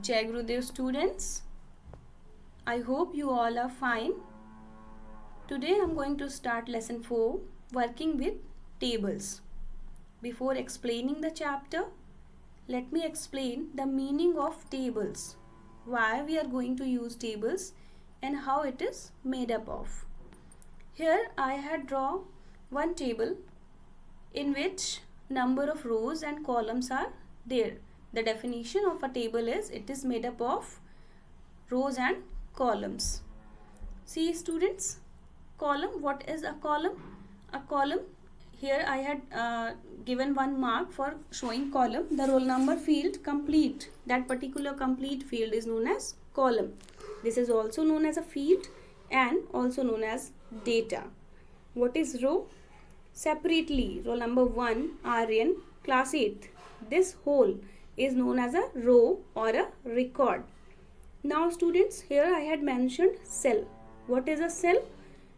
Jai Gurudev students, I hope you all are fine. Today I am going to start lesson 4, working with tables. Before explaining the chapter, let me explain the meaning of tables, why we are going to use tables and how it is made up of. Here I had drawn one table in which number of rows and columns are there. The definition of a table is it is made up of rows and columns. See students, column, what is a column? A column, here I had given one mark for showing column. The roll number field complete, that particular complete field is known as column. This is also known as a field and also known as data. What is row? Separately, roll number 1, RN, class 8th. This whole is known as a row or a record. Now students, here I had mentioned cell. What is a cell?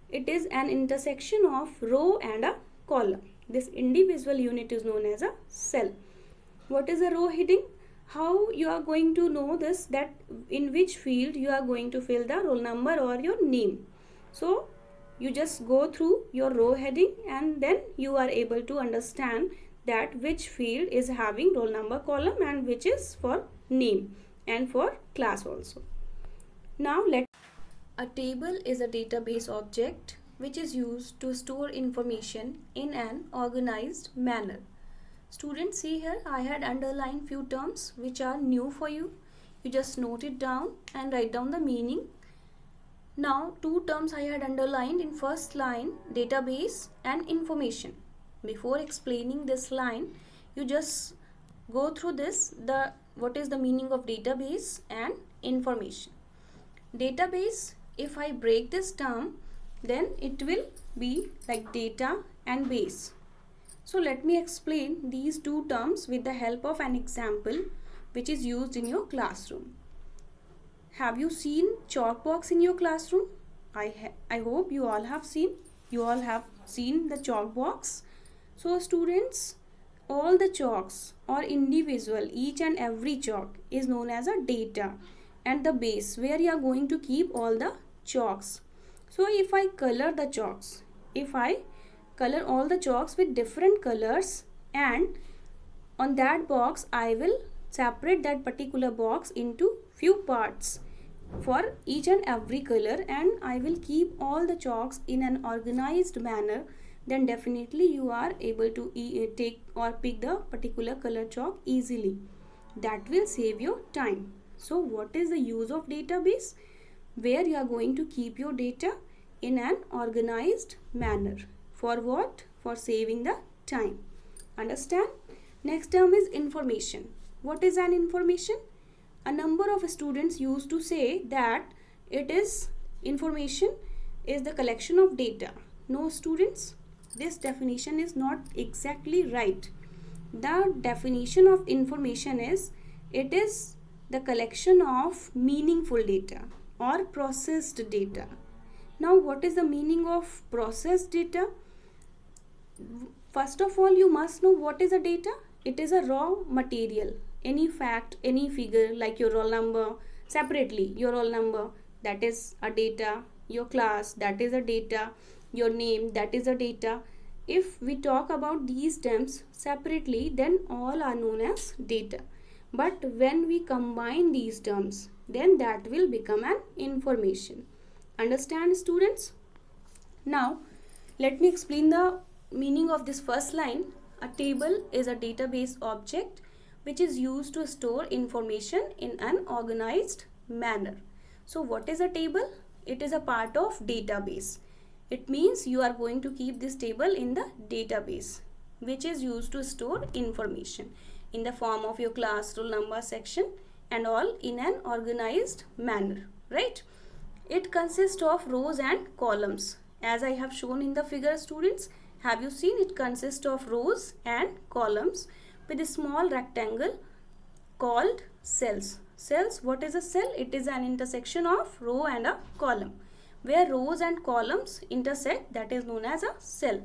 It is an intersection of row and a column. This individual unit is known as a cell. What is a row heading? How you are going to know this, that in which field you are going to fill the roll number or your name. So you just go through your row heading and then you are able to understand that which field is having roll number column and which is for name and for class also. Now a table is a database object which is used to store information in an organized manner. Students, see here I had underlined few terms which are new for you. You just note it down and write down the meaning. Now two terms I had underlined in first line, database and information. Before explaining this line, you just go through this, what is the meaning of database and information. Database, if I break this term, then it will be like data and base. So let me explain these two terms with the help of an example which is used in your classroom. Have you seen chalk box in your classroom? I hope you all have seen. You all have seen the chalk box. So students, all the chalks or individual, each and every chalk is known as a data, and the base where you are going to keep all the chalks. So if I color the chalks, if I color all the chalks with different colors, and on that box I will separate that particular box into few parts for each and every color, and I will keep all the chalks in an organized manner, then definitely you are able to take or pick the particular color chalk easily. That will save your time. So what is the use of database? Where you are going to keep your data in an organized manner. For what? For saving the time. Understand? Next term is information. What is an information? A number of students used to say that it is information is the collection of data. No students, this definition is not exactly right. The definition of information is it is the collection of meaningful data or processed data. Now what is the meaning of processed data? First of all, you must know what is a data. It is a raw material. Any fact, any figure like your roll number, separately your roll number, that is a data, your class, that is a data, your name, that is a data. If we talk about these terms separately, then all are known as data. But when we combine these terms, then that will become an information. Understand students? Now let me explain the meaning of this first line. A table is a database object which is used to store information in an organized manner. So what is a table? It is a part of database. It means you are going to keep this table in the database which is used to store information in the form of your class, roll number, section and all in an organized manner, right? It consists of rows and columns. As I have shown in the figure, students, have you seen it consists of rows and columns with a small rectangle called cells. Cells, what is a cell? It is an intersection of row and a column. Where rows and columns intersect, that is known as a cell.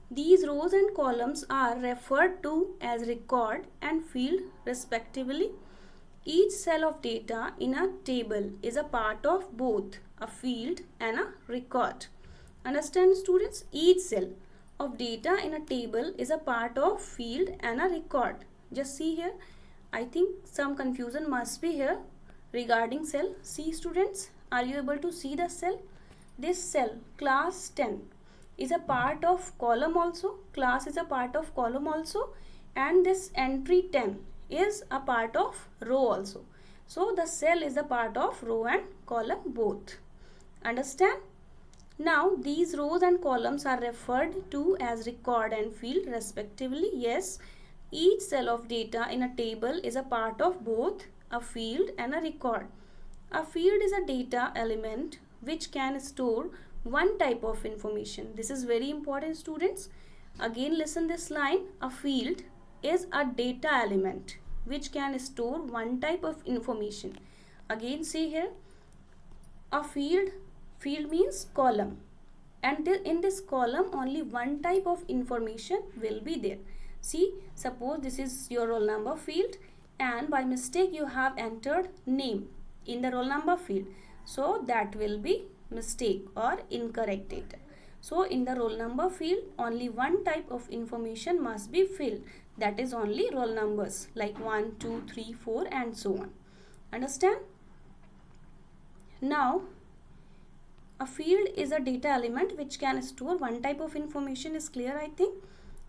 These rows and columns are referred to as record and field respectively. Each cell of data in a table is a part of both a field and a record. Understand students? Each cell of data in a table is a part of field and a record. Just see here. I think some confusion must be here regarding cell. See students, are you able to see the cell? This cell class 10 is a part of column also. Class is a part of column also, and this entry 10 is a part of row also. So the cell is a part of row and column both. Understand? Now these rows and columns are referred to as record and field respectively. Yes, each cell of data in a table is a part of both a field and a record. A field is a data element which can store one type of information. This is very important, students. Again, listen this line. A field is a data element which can store one type of information. Again, see here. A field means column, and in this column only one type of information will be there. See, suppose this is your roll number field, and by mistake you have entered name in the roll number field, so that will be mistake or incorrect data. So in the roll number field only one type of information must be filled, that is only roll numbers like 1, 2, 3, 4 and so on. Understand? Now a field is a data element which can store one type of information. Is clear, I think.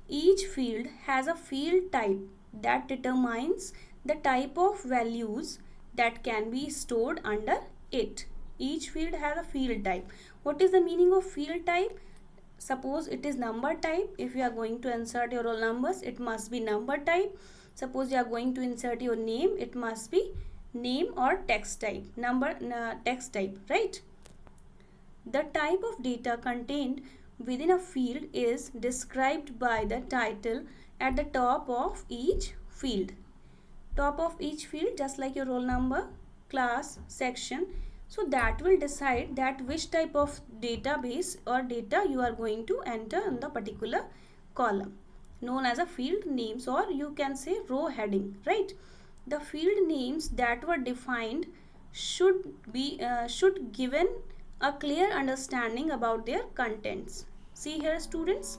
Each field has a field type that determines the type of values that can be stored under it. Each field has a field type. What is the meaning of field type? Suppose it is number type. If you are going to insert your roll numbers, it must be number type. Suppose you are going to insert your name, it must be name or text type. Text type, right? The type of data contained within a field is described by the title at the top of each field. Top of each field, just like your roll number, class, section. So that will decide that which type of database or data you are going to enter in the particular column, known as a field names, or you can say row heading, right? The field names that were defined should given a clear understanding about their contents. See here students,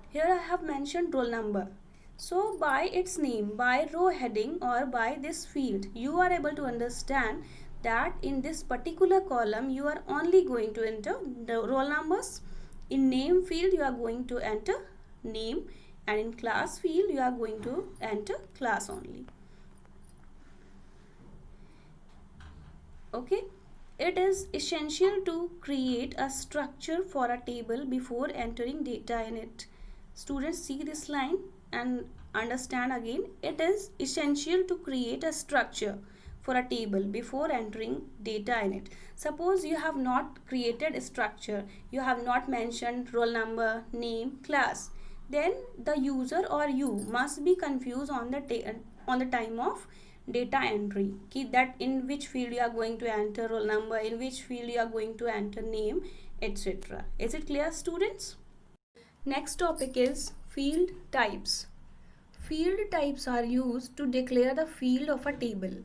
here I have mentioned roll number. So by its name, by row heading or by this field, you are able to understand that in this particular column you are only going to enter the roll numbers. In name field you are going to enter name, and in class field you are going to enter class only. Okay. It is essential to create a structure for a table before entering data in it. Students, see this line and understand again. It is essential to create a structure for a table before entering data in it. Suppose you have not created a structure, you have not mentioned roll number, name, class, then the user or you must be confused on the time of data entry, that in which field you are going to enter roll number, in which field you are going to enter name, etc. Is it clear, students? Next topic is field types. Field types are used to declare the field of a table.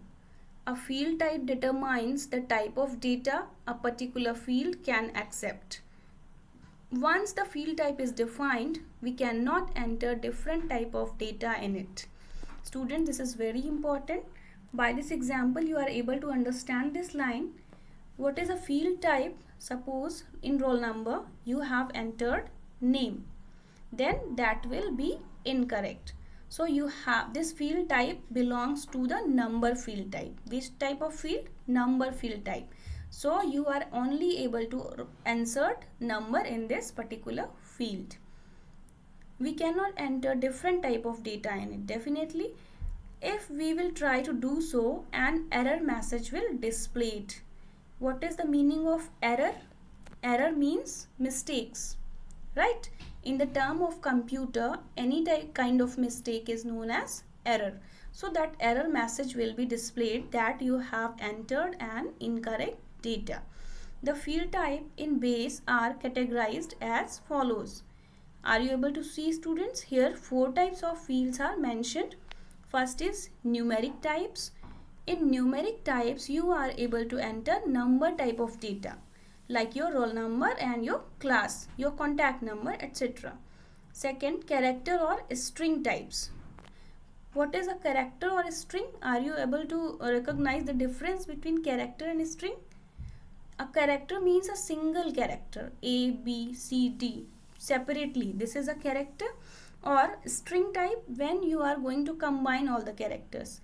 A field type determines the type of data a particular field can accept. Once the field type is defined, we cannot enter different type of data in it. Student, this is very important. By this example, you are able to understand this line. What is a field type? Suppose in roll number, you have entered name. Then that will be incorrect. So you have this field type belongs to the number field type. Which type of field? Number field type. So you are only able to insert number in this particular field. We cannot enter different type of data in it. Definitely, if we will try to do so, an error message will display it. What is the meaning of error? Error means mistakes, right? In the term of computer, any kind of mistake is known as error. So that error message will be displayed that you have entered an incorrect data. The field type in base are categorized as follows. Are you able to see, students? Here 4 types of fields are mentioned. First is numeric types. In numeric types, you are able to enter number type of data like your roll number and your class, your contact number, etc. Second, character or string types. What is a character or a string? Are you able to recognize the difference between character and string? A character means a single character, A, B, C, D, separately. This is a character. Or string type, when you are going to combine all the characters,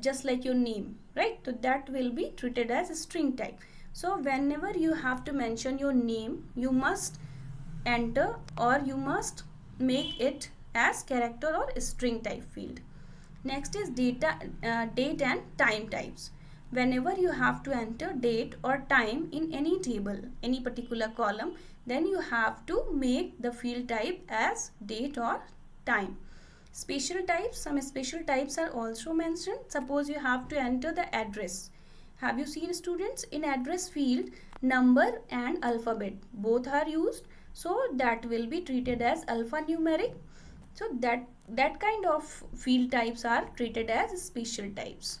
just like your name, right? So that will be treated as a string type. So whenever you have to mention your name, you must enter or you must make it as character or string type field. Next is date and time types. Whenever you have to enter date or time in any table, any particular column, then you have to make the field type as date or time. Special types, some special types are also mentioned. Suppose you have to enter the address. Have you seen, students, in address field, number and alphabet both are used, so that will be treated as alphanumeric. So that kind of field types are treated as special types.